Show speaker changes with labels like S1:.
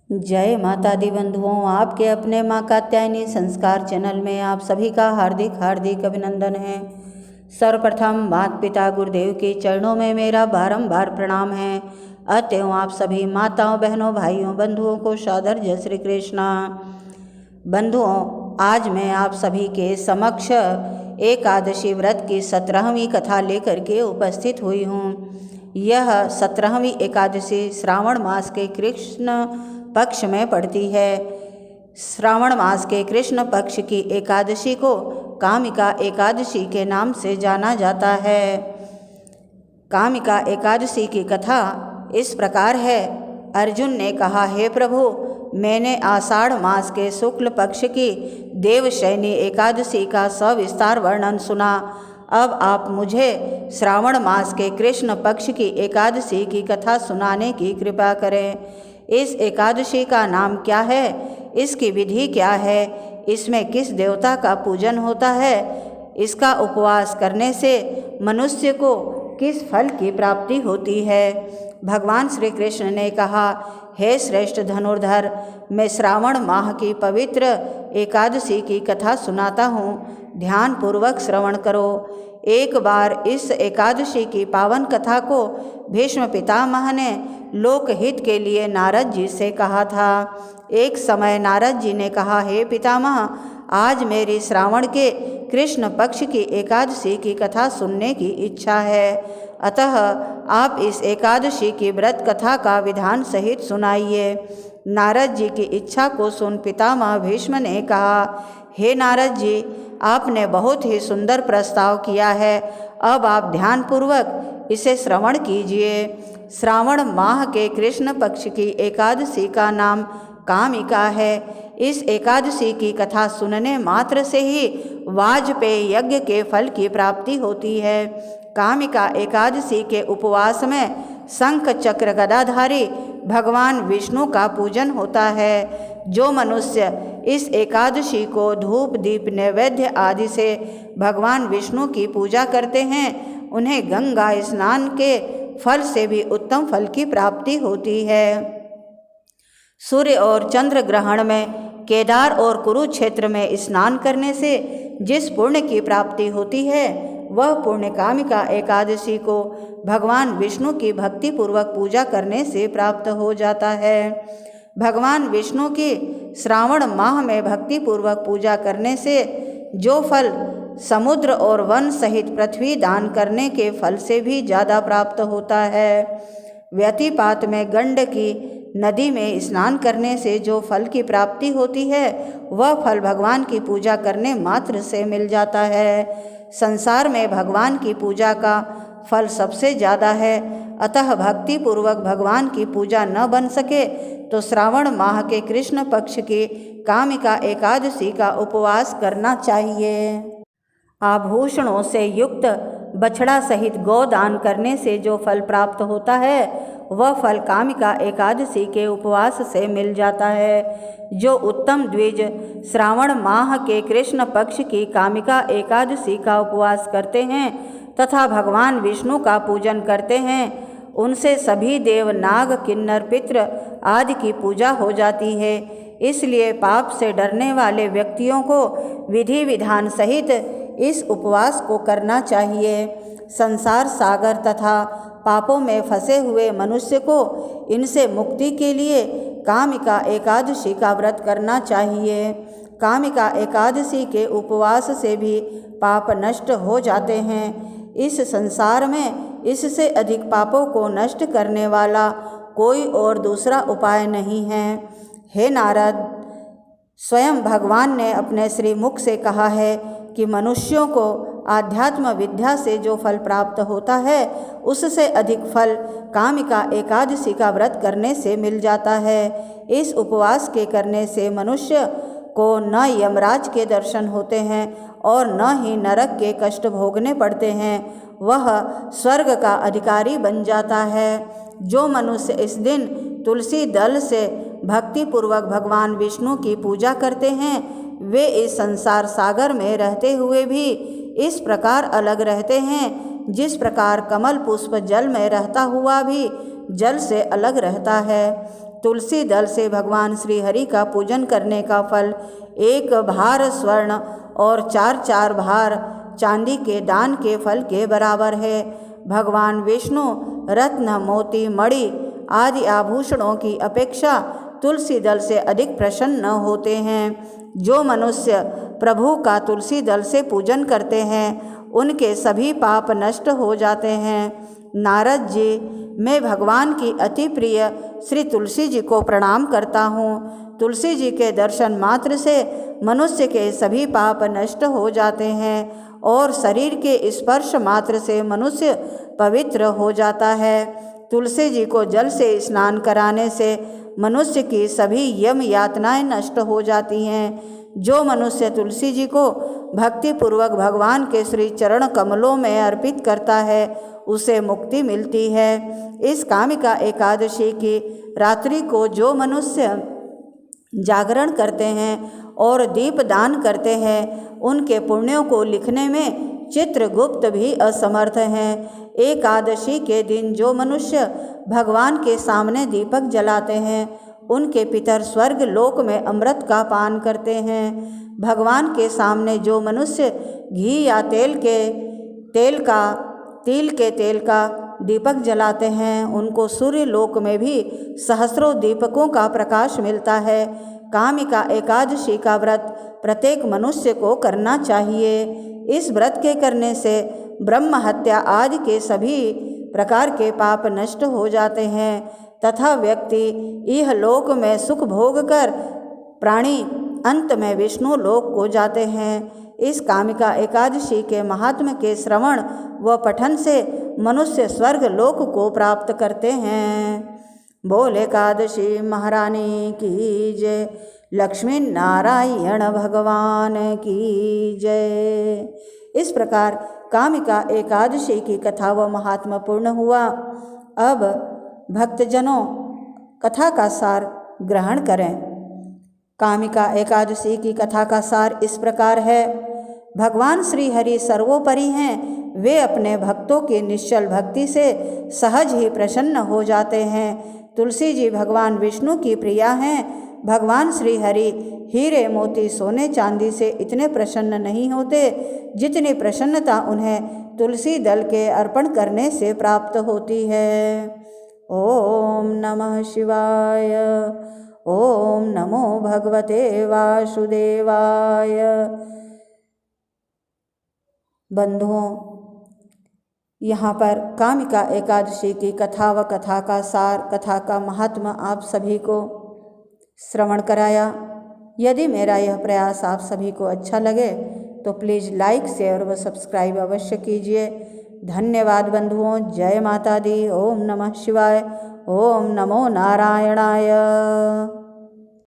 S1: जय माता दी बंधुओं, आपके अपने माँ कात्यायनी संस्कार चैनल में आप सभी का हार्दिक हार्दिक अभिनंदन है। सर्वप्रथम माता पिता गुरुदेव के चरणों में मेरा बारंबार प्रणाम है। अतएव आप सभी माताओं, बहनों, भाइयों, बंधुओं को सादर जय श्री कृष्णा। बंधुओं, आज मैं आप सभी के समक्ष एकादशी व्रत की 17वीं कथा लेकर के उपस्थित हुई हूँ। यह 17वीं एकादशी श्रावण मास के कृष्ण पक्ष में पड़ती है। श्रावण मास के कृष्ण पक्ष की एकादशी को कामिका एकादशी के नाम से जाना जाता है। कामिका एकादशी की कथा इस प्रकार है। अर्जुन ने कहा, हे प्रभु, मैंने आषाढ़ मास के शुक्ल पक्ष की देवशयनी एकादशी का सविस्तार वर्णन सुना। अब आप मुझे श्रावण मास के कृष्ण पक्ष की एकादशी की कथा सुनाने की कृपा करें। इस एकादशी का नाम क्या है? इसकी विधि क्या है? इसमें किस देवता का पूजन होता है? इसका उपवास करने से मनुष्य को किस फल की प्राप्ति होती है? भगवान श्री कृष्ण ने कहा, हे श्रेष्ठ धनुर्धर, मैं श्रावण माह की पवित्र एकादशी की कथा सुनाता हूँ। ध्यान पूर्वक श्रवण करो। एक बार इस एकादशी की पावन कथा को भीष्म पितामह ने लोकहित के लिए नारद जी से कहा था। एक समय नारद जी ने कहा, हे पितामह, आज मेरी श्रावण के कृष्ण पक्ष की एकादशी की कथा सुनने की इच्छा है। अतः आप इस एकादशी की व्रत कथा का विधान सहित सुनाइए। नारद जी की इच्छा को सुन पितामह भीष्म ने कहा, हे नारद जी, आपने बहुत ही सुंदर प्रस्ताव किया है। अब आप ध्यानपूर्वक इसे श्रवण कीजिए। श्रावण माह के कृष्ण पक्ष की एकादशी का नाम कामिका है। इस एकादशी की कथा सुनने मात्र से ही वाजपेय यज्ञ के फल की प्राप्ति होती है। कामिका एकादशी के उपवास में शंख चक्र गदाधारी भगवान विष्णु का पूजन होता है। जो मनुष्य इस एकादशी को धूप दीप नैवेद्य आदि से भगवान विष्णु की पूजा करते हैं, उन्हें गंगा स्नान के फल से भी उत्तम फल की प्राप्ति होती है। सूर्य और चंद्र ग्रहण में केदार और कुरुक्षेत्र में स्नान करने से जिस पुण्य की प्राप्ति होती है, वह पुण्य कामिका एकादशी को भगवान विष्णु की भक्ति पूर्वक पूजा करने से प्राप्त हो जाता है। भगवान विष्णु की श्रावण माह में भक्ति पूर्वक पूजा करने से जो फल समुद्र और वन सहित पृथ्वी दान करने के फल से भी ज़्यादा प्राप्त होता है। व्यतिपात में गंडकी नदी में स्नान करने से जो फल की प्राप्ति होती है, वह फल भगवान की पूजा करने मात्र से मिल जाता है। संसार में भगवान की पूजा का फल सबसे ज़्यादा है। अतः भक्ति पूर्वक भगवान की पूजा न बन सके तो श्रावण माह के कृष्ण पक्ष की कामिका एकादशी का उपवास करना चाहिए। आभूषणों से युक्त बछड़ा सहित गोदान करने से जो फल प्राप्त होता है, वह फल कामिका एकादशी के उपवास से मिल जाता है। जो उत्तम द्विज श्रावण माह के कृष्ण पक्ष की कामिका एकादशी का उपवास करते हैं तथा भगवान विष्णु का पूजन करते हैं, उनसे सभी देव, नाग, किन्नर, पितृ आदि की पूजा हो जाती है। इसलिए पाप से डरने वाले व्यक्तियों को विधि विधान सहित इस उपवास को करना चाहिए। संसार सागर तथा पापों में फंसे हुए मनुष्य को इनसे मुक्ति के लिए कामिका एकादशी का व्रत करना चाहिए। कामिका एकादशी के उपवास से भी पाप नष्ट हो जाते हैं। इस संसार में इससे अधिक पापों को नष्ट करने वाला कोई और दूसरा उपाय नहीं है। हे नारद, स्वयं भगवान ने अपने श्रीमुख से कहा है कि मनुष्यों को आध्यात्म विद्या से जो फल प्राप्त होता है, उससे अधिक फल कामिका एकादशी का व्रत करने से मिल जाता है। इस उपवास के करने से मनुष्य को न यमराज के दर्शन होते हैं और न ही नरक के कष्ट भोगने पड़ते हैं। वह स्वर्ग का अधिकारी बन जाता है। जो मनुष्य इस दिन तुलसी दल से भक्ति पूर्वक भगवान विष्णु की पूजा करते हैं, वे इस संसार सागर में रहते हुए भी इस प्रकार अलग रहते हैं जिस प्रकार कमल पुष्प जल में रहता हुआ भी जल से अलग रहता है। तुलसी दल से भगवान श्री हरि का पूजन करने का फल 1 भार स्वर्ण और 4 भार चांदी के दान के फल के बराबर है। भगवान विष्णु रत्न, मोती, मणि आदि आभूषणों की अपेक्षा तुलसी दल से अधिक प्रसन्न होते हैं। जो मनुष्य प्रभु का तुलसी दल से पूजन करते हैं उनके सभी पाप नष्ट हो जाते हैं। नारद जी, मैं भगवान की अति प्रिय श्री तुलसी जी को प्रणाम करता हूँ। तुलसी जी के दर्शन मात्र से मनुष्य के सभी पाप नष्ट हो जाते हैं और शरीर के स्पर्श मात्र से मनुष्य पवित्र हो जाता है। तुलसी जी को जल से स्नान कराने से मनुष्य की सभी यम यातनाएं नष्ट हो जाती हैं। जो मनुष्य तुलसी जी को भक्तिपूर्वक भगवान के श्री चरण कमलों में अर्पित करता है उसे मुक्ति मिलती है। इस कामिका एकादशी की रात्रि को जो मनुष्य जागरण करते हैं और दीप दान करते हैं उनके पुण्यों को लिखने में चित्रगुप्त भी असमर्थ हैं। एकादशी के दिन जो मनुष्य भगवान के सामने दीपक जलाते हैं उनके पितर स्वर्ग लोक में अमृत का पान करते हैं। भगवान के सामने जो मनुष्य घी या तिल के तेल का दीपक जलाते हैं उनको सूर्य लोक में भी सहस्रों दीपकों का प्रकाश मिलता है। कामिका एकादशी का व्रत प्रत्येक मनुष्य को करना चाहिए। इस व्रत के करने से ब्रह्म हत्या आदि के सभी प्रकार के पाप नष्ट हो जाते हैं तथा व्यक्ति यह लोक में सुख भोग कर प्राणी अंत में विष्णु लोक को जाते हैं। इस कामिका एकादशी के महात्म्य के श्रवण व पठन से मनुष्य स्वर्ग लोक को प्राप्त करते हैं। बोल एकादशी महारानी की जय। लक्ष्मी नारायण भगवान की जय। इस प्रकार कामिका एकादशी की कथा व महात्मा पूर्ण हुआ। अब भक्तजनों कथा का सार ग्रहण करें। कामिका एकादशी की कथा का सार इस प्रकार है। भगवान श्री हरि सर्वोपरि हैं। वे अपने भक्तों की निश्चल भक्ति से सहज ही प्रसन्न हो जाते हैं। तुलसी जी भगवान विष्णु की प्रिया हैं। भगवान श्री हरि हीरे मोती सोने चांदी से इतने प्रसन्न नहीं होते जितनी प्रसन्नता उन्हें तुलसी दल के अर्पण करने से प्राप्त होती है। ओम नमः शिवाय। ओम नमो भगवते वासुदेवाय। बंधुओं, यहाँ पर कामिका एकादशी की कथा व कथा का सार, कथा का महात्मा आप सभी को श्रवण कराया। यदि मेरा यह प्रयास आप सभी को अच्छा लगे तो प्लीज़ लाइक, शेयर व सब्सक्राइब अवश्य कीजिए। धन्यवाद बंधुओं। जय माता दी। ओम नमः शिवाय। ओम नमो नारायणाय।